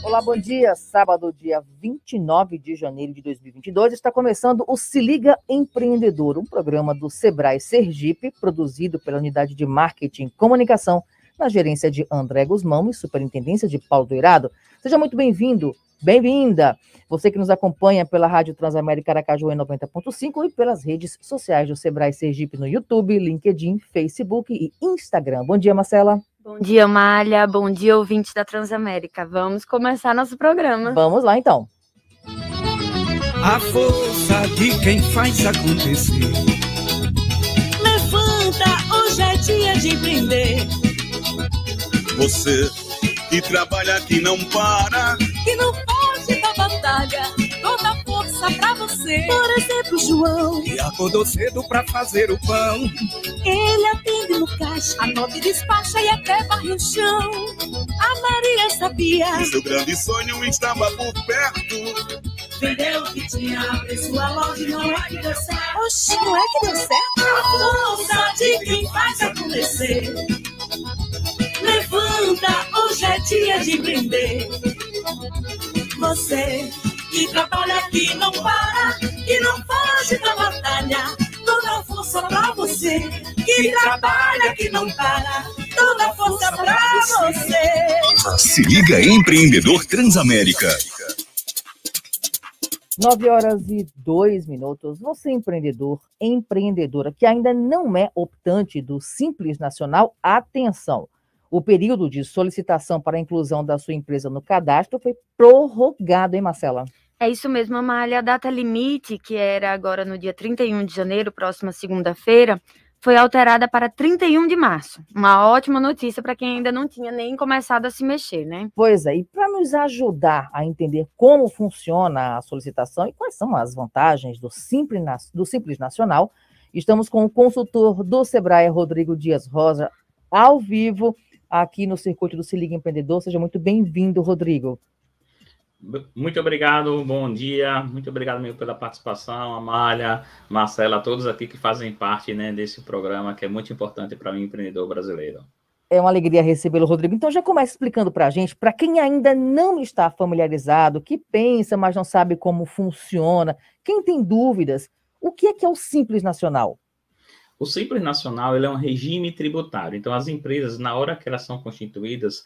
Olá, bom dia. Sábado, dia 29 de janeiro de 2022, está começando o Se Liga Empreendedor, um programa do Sebrae Sergipe, produzido pela Unidade de Marketing e Comunicação, na gerência de André Guzmão e superintendência de Paulo Doirado. Seja muito bem-vindo, bem-vinda. Você que nos acompanha pela Rádio Transamérica Aracaju em 90.5 e pelas redes sociais do Sebrae Sergipe no YouTube, LinkedIn, Facebook e Instagram. Bom dia, Marcela. Bom dia, Malha. Bom dia, ouvintes da Transamérica. Vamos começar nosso programa. Vamos lá, então. A força de quem faz acontecer. Levanta, hoje é dia de empreender. Você que trabalha, que não para, que não foge da batalha, toda força pra você. Por exemplo, João, que acordou cedo pra fazer o pão. Ele atende no caixa, anota e despacha e até varre o chão. A Maria sabia que seu grande sonho estava por perto. Vendeu o que tinha, abriu sua loja e não é que deu certo. Oxi, não é que deu certo? A força de quem faz acontecer. Levanta, hoje é dia de empreender. Você que trabalha, que não para, que não foge da batalha, toda força pra você. Que trabalha, que não para, toda força pra você. Se Liga Empreendedor Transamérica. 9h02. Você empreendedor, empreendedora que ainda não é optante do Simples Nacional, atenção! O período de solicitação para a inclusão da sua empresa no cadastro foi prorrogado, hein, Marcela? É isso mesmo, Amália. A data limite, que era agora no dia 31 de janeiro, próxima segunda-feira, foi alterada para 31 de março. Uma ótima notícia para quem ainda não tinha nem começado a se mexer, né? Pois é, e para nos ajudar a entender como funciona a solicitação e quais são as vantagens do Simples Nacional, estamos com o consultor do Sebrae, Rodrigo Dias Rosa, ao vivo, aqui no circuito do Se Liga Empreendedor. Seja muito bem-vindo, Rodrigo. Muito obrigado, bom dia, muito obrigado mesmo pela participação, Amália, Marcela, todos aqui que fazem parte, né, desse programa que é muito importante para o empreendedor brasileiro. É uma alegria recebê-lo, Rodrigo. Então já começa explicando para a gente, para quem ainda não está familiarizado, que pensa, mas não sabe como funciona, quem tem dúvidas, o que é o Simples Nacional? O Simples Nacional, ele é um regime tributário. Então, as empresas, na hora que elas são constituídas,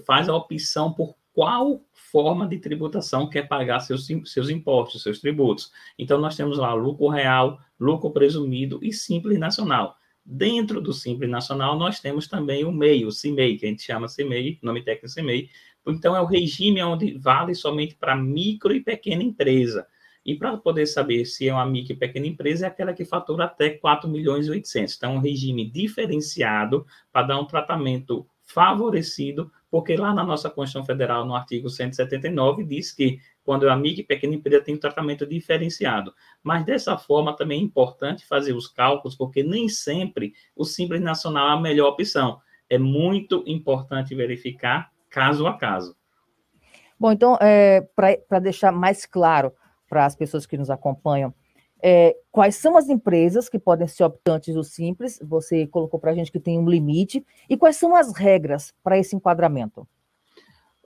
faz a opção por qual forma de tributação quer pagar seus impostos, seus tributos. Então, nós temos lá lucro real, lucro presumido e Simples Nacional. Dentro do Simples Nacional, nós temos também o MEI, o CIMEI, que a gente chama CIMEI, nome técnico CIMEI. Então, é o regime onde vale somente para micro e pequena empresa. E para poder saber se é uma micro e pequena empresa, é aquela que fatura até 4 milhões e 800. Então, é um regime diferenciado para dar um tratamento favorecido, porque lá na nossa Constituição Federal, no artigo 179, diz que quando é uma micro e pequena empresa tem um tratamento diferenciado. Mas dessa forma também é importante fazer os cálculos, porque nem sempre o Simples Nacional é a melhor opção. É muito importante verificar caso a caso. Bom, então, para deixar mais claro para as pessoas que nos acompanham, quais são as empresas que podem ser optantes do Simples? Você colocou para a gente que tem um limite. E quais são as regras para esse enquadramento?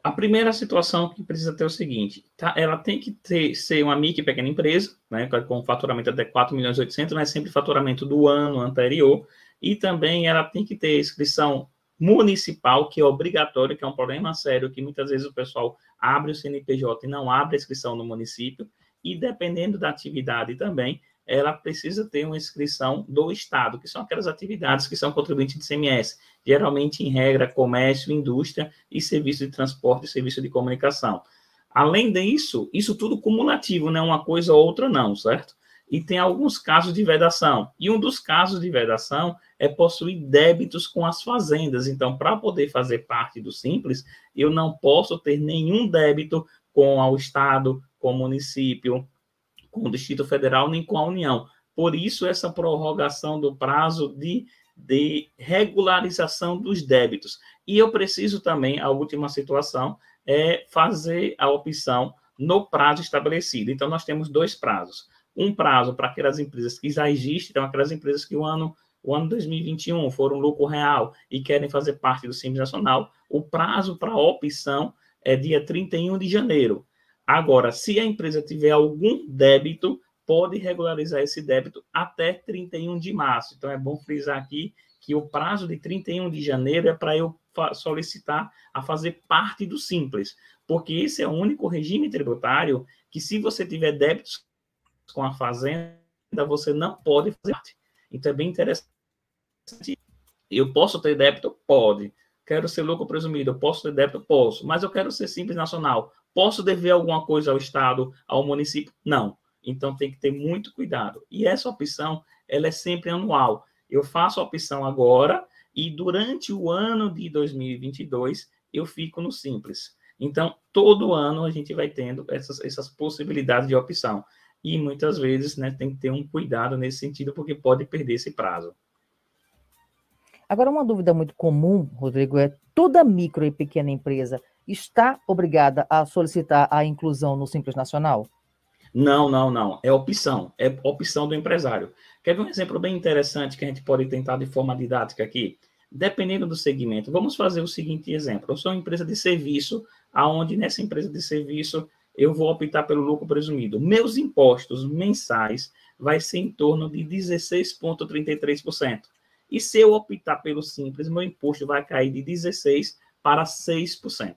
A primeira situação que precisa ter é o seguinte, tá? Ela tem que ser uma micro e pequena empresa, né, com faturamento até 4 milhões e 800, mas sempre faturamento do ano anterior, e também ela tem que ter inscrição municipal, que é obrigatório, que é um problema sério, que muitas vezes o pessoal abre o CNPJ e não abre a inscrição no município, e dependendo da atividade também, ela precisa ter uma inscrição do Estado, que são aquelas atividades que são contribuintes de ICMS, geralmente, em regra, comércio, indústria e serviço de transporte e serviço de comunicação. Além disso, isso tudo cumulativo, não é uma coisa ou outra não, certo? E tem alguns casos de vedação. E um dos casos de vedação é possuir débitos com as fazendas. Então, para poder fazer parte do Simples, eu não posso ter nenhum débito com o Estado, com o município, com o Distrito Federal, nem com a União. Por isso, essa prorrogação do prazo de regularização dos débitos. E eu preciso também, a última situação, é fazer a opção no prazo estabelecido. Então, nós temos dois prazos. Um prazo para aquelas empresas que já existem, então aquelas empresas que o ano 2021 foram lucro real e querem fazer parte do Simples Nacional. O prazo para a opção é dia 31 de janeiro. Agora, se a empresa tiver algum débito, pode regularizar esse débito até 31 de março. Então, é bom frisar aqui que o prazo de 31 de janeiro é para eu solicitar a fazer parte do Simples, porque esse é o único regime tributário que, se você tiver débitos com a Fazenda, você não pode fazer parte. Então, é bem interessante. Eu posso ter débito? Pode. Quero ser lucro presumido? Eu posso ter débito? Posso. Mas eu quero ser Simples Nacional. Posso dever alguma coisa ao Estado, ao município? Não. Então, tem que ter muito cuidado. E essa opção, ela é sempre anual. Eu faço a opção agora e durante o ano de 2022, eu fico no Simples. Então, todo ano a gente vai tendo essas possibilidades de opção. E muitas vezes, né, tem que ter um cuidado nesse sentido, porque pode perder esse prazo. Agora, uma dúvida muito comum, Rodrigo, é: toda micro e pequena empresa está obrigada a solicitar a inclusão no Simples Nacional? Não. É opção do empresário. Quer ver um exemplo bem interessante que a gente pode tentar de forma didática aqui? Dependendo do segmento, vamos fazer o seguinte exemplo. Eu sou uma empresa de serviço, aonde nessa empresa de serviço eu vou optar pelo lucro presumido. Meus impostos mensais vai ser em torno de 16,33%. E se eu optar pelo Simples, meu imposto vai cair de 16% para 6%.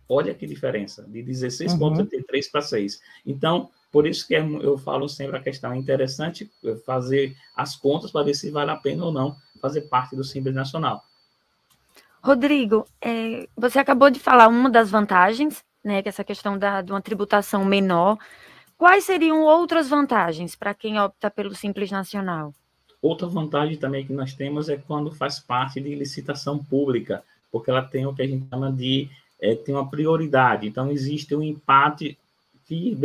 Olha que diferença, de 16,33 para 6. Então, por isso que eu falo sempre a questão, é interessante fazer as contas para ver se vale a pena ou não fazer parte do Simples Nacional. Rodrigo, você acabou de falar uma das vantagens, né, que é essa questão de uma tributação menor. Quais seriam outras vantagens para quem opta pelo Simples Nacional? Outra vantagem também que nós temos é quando faz parte de licitação pública, porque ela tem o que a gente chama de tem uma prioridade. Então, existe um empate que,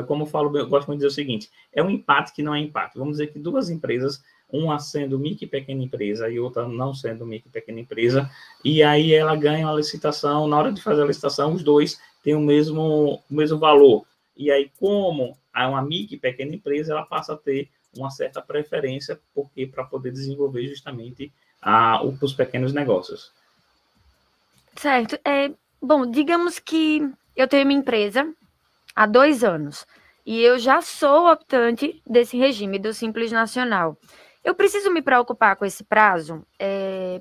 como eu falo, eu gosto muito de dizer o seguinte, é um empate que não é empate. Vamos dizer que duas empresas, uma sendo micro e pequena empresa e outra não sendo micro e pequena empresa, e aí ela ganha uma licitação, na hora de fazer a licitação, os dois têm o mesmo valor. E aí, como há uma micro e pequena empresa, ela passa a ter uma certa preferência, porque para poder desenvolver justamente os pequenos negócios. Certo. Bom, digamos que eu tenho minha empresa há 2 anos e eu já sou optante desse regime do Simples Nacional. Eu preciso me preocupar com esse prazo?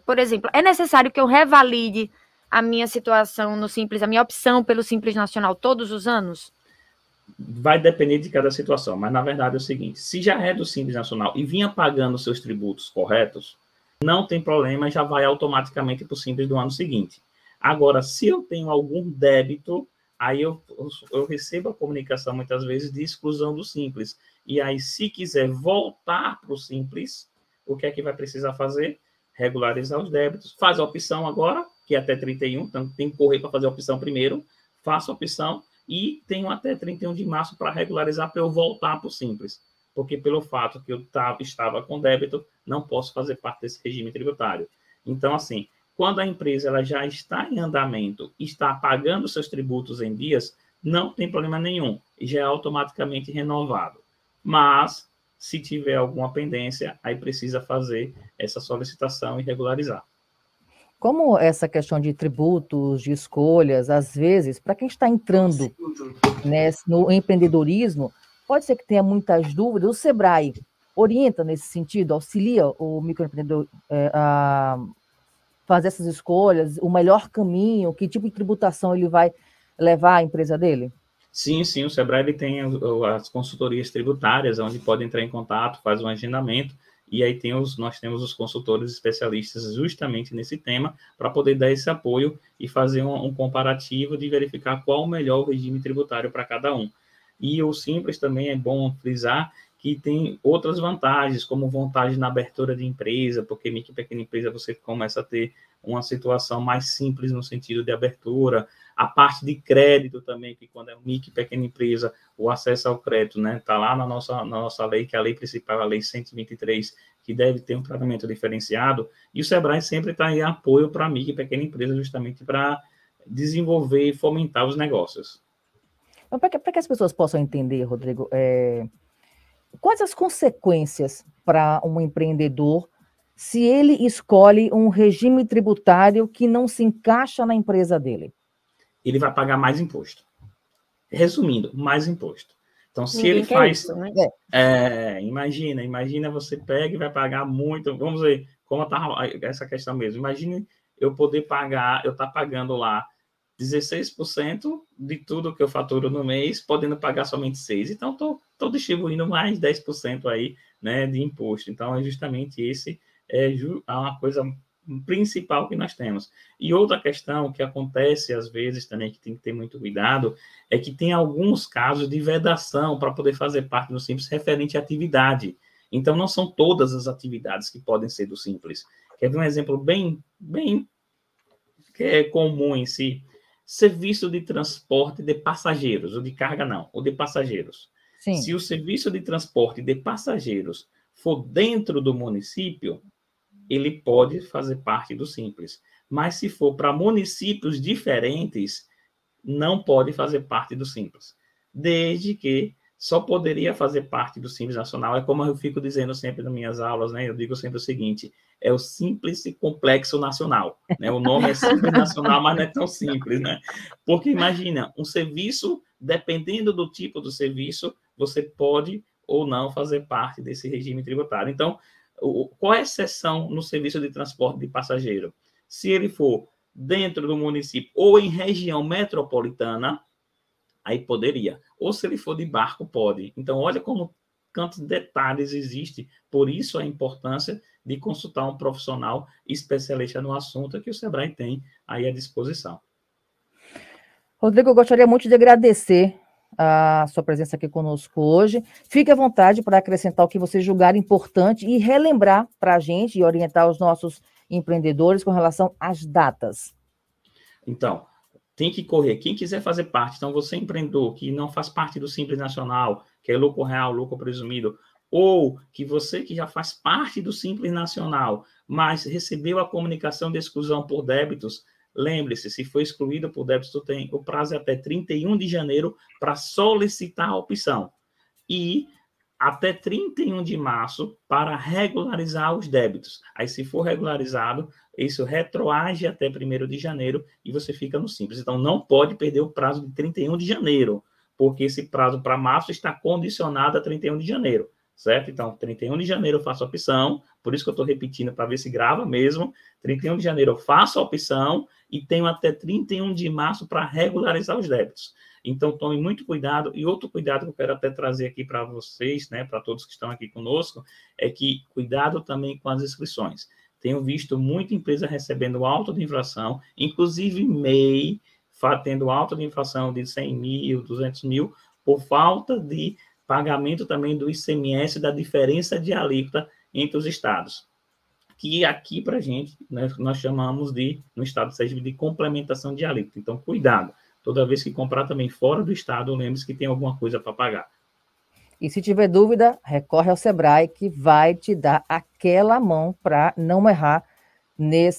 Por exemplo, é necessário que eu revalide a minha situação no Simples, a minha opção pelo Simples Nacional todos os anos? Vai depender de cada situação, mas na verdade é o seguinte: se já é do Simples Nacional e vinha pagando seus tributos corretos, não tem problema, já vai automaticamente para o Simples do ano seguinte. Agora, se eu tenho algum débito, aí eu recebo a comunicação muitas vezes de exclusão do Simples. E aí, se quiser voltar para o Simples, o que é que vai precisar fazer? Regularizar os débitos. Faz a opção agora, que é até 31, então tem que correr para fazer a opção primeiro. Faço a opção e tenho até 31 de março para regularizar, para eu voltar para o Simples. Porque pelo fato que eu estava com débito, não posso fazer parte desse regime tributário. Então, assim, quando a empresa ela já está em andamento, está pagando seus tributos em dias, não tem problema nenhum, e já é automaticamente renovado. Mas, se tiver alguma pendência, aí precisa fazer essa solicitação e regularizar. Como essa questão de tributos, de escolhas, às vezes, para quem está entrando, né, no empreendedorismo, pode ser que tenha muitas dúvidas. O Sebrae orienta nesse sentido, auxilia o microempreendedor a fazer essas escolhas, o melhor caminho, que tipo de tributação ele vai levar à empresa dele? Sim, o Sebrae ele tem as consultorias tributárias, onde pode entrar em contato, faz um agendamento, e aí nós temos os consultores especialistas justamente nesse tema, para poder dar esse apoio e fazer um comparativo de verificar qual o melhor regime tributário para cada um. E o Simples também é bom frisar que tem outras vantagens, como vantagem na abertura de empresa, porque micro e pequena empresa você começa a ter uma situação mais simples no sentido de abertura, a parte de crédito também, que quando é micro e pequena empresa, o acesso ao crédito, né, está lá na nossa lei, que é a lei principal, a lei 123, que deve ter um tratamento diferenciado, e o Sebrae sempre está em apoio para a micro e pequena empresa, justamente para desenvolver e fomentar os negócios. Então, para que as pessoas possam entender, Rodrigo, quais as consequências para um empreendedor se ele escolhe um regime tributário que não se encaixa na empresa dele? ele vai pagar mais imposto. Resumindo, mais imposto. Então, se Ninguém ele quer faz... isso, né? Imagina, você pega e vai pagar muito... Vamos ver como está essa questão mesmo. Imagine eu poder pagar, eu estar pagando lá 16% de tudo que eu faturo no mês, podendo pagar somente 6%. Então, estou distribuindo mais 10% aí, né, de imposto. Então, é justamente esse uma coisa principal que nós temos. E outra questão que acontece às vezes também, que tem que ter muito cuidado, é que tem alguns casos de vedação para poder fazer parte do Simples referente à atividade. Então, não são todas as atividades que podem ser do Simples. Quer ver um exemplo bem que é comum em si? Serviço de transporte de passageiros, ou de carga não, ou de passageiros. Sim. Se o serviço de transporte de passageiros for dentro do município, ele pode fazer parte do Simples. Mas se for para municípios diferentes, não pode fazer parte do Simples. Desde que só poderia fazer parte do Simples Nacional. É como eu fico dizendo sempre nas minhas aulas, né? Eu digo sempre o seguinte, é o Simples Complexo Nacional. Né? O nome é Simples Nacional, mas não é tão simples, né? Porque imagina, um serviço, dependendo do tipo do serviço, você pode ou não fazer parte desse regime tributário. Então, qual é a exceção no serviço de transporte de passageiro? Se ele for dentro do município ou em região metropolitana, aí poderia. Ou se ele for de barco, pode. Então, olha como quantos detalhes existem. Por isso, a importância de consultar um profissional especialista no assunto que o Sebrae tem aí à disposição. Rodrigo, eu gostaria muito de agradecer a sua presença aqui conosco hoje. Fique à vontade para acrescentar o que você julgar importante e relembrar para a gente e orientar os nossos empreendedores com relação às datas. Então, tem que correr. Quem quiser fazer parte, então você empreendedor que não faz parte do Simples Nacional, que é lucro real, lucro presumido, ou que você que já faz parte do Simples Nacional, mas recebeu a comunicação de exclusão por débitos, lembre-se, se for excluído por débitos, o prazo é até 31 de janeiro para solicitar a opção. E até 31 de março para regularizar os débitos. Aí, se for regularizado, isso retroage até 1º de janeiro e você fica no Simples. Então, não pode perder o prazo de 31 de janeiro, porque esse prazo para março está condicionado a 31 de janeiro, certo? Então, 31 de janeiro eu faço a opção, por isso que eu estou repetindo para ver se grava mesmo. 31 de janeiro eu faço a opção e tenho até 31 de março para regularizar os débitos. Então, tome muito cuidado. E outro cuidado que eu quero até trazer aqui para vocês, né, para todos que estão aqui conosco, é que cuidado também com as inscrições. Tenho visto muita empresa recebendo auto de infração, inclusive MEI, tendo auto de infração de 100 mil, 200 mil, por falta de pagamento também do ICMS, da diferença de alíquota entre os estados. Que aqui, para a gente, né, nós chamamos no estado de Sergipe, de complementação de alíquota. Então, cuidado. Toda vez que comprar também fora do estado, lembre-se que tem alguma coisa para pagar. E se tiver dúvida, recorre ao Sebrae, que vai te dar aquela mão para não errar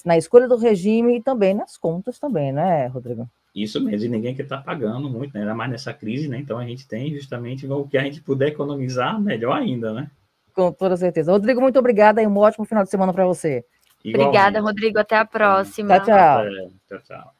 na escolha do regime e também nas contas também, né, Rodrigo? Isso mesmo, e ninguém quer estar pagando muito, né? Ainda mais nessa crise, né? Então a gente tem justamente o que a gente puder economizar, melhor ainda, né? Com toda certeza. Rodrigo, muito obrigada e um ótimo final de semana para você. Igualmente. Obrigada, Rodrigo. Até a próxima. Tchau, tchau. Tchau, tchau.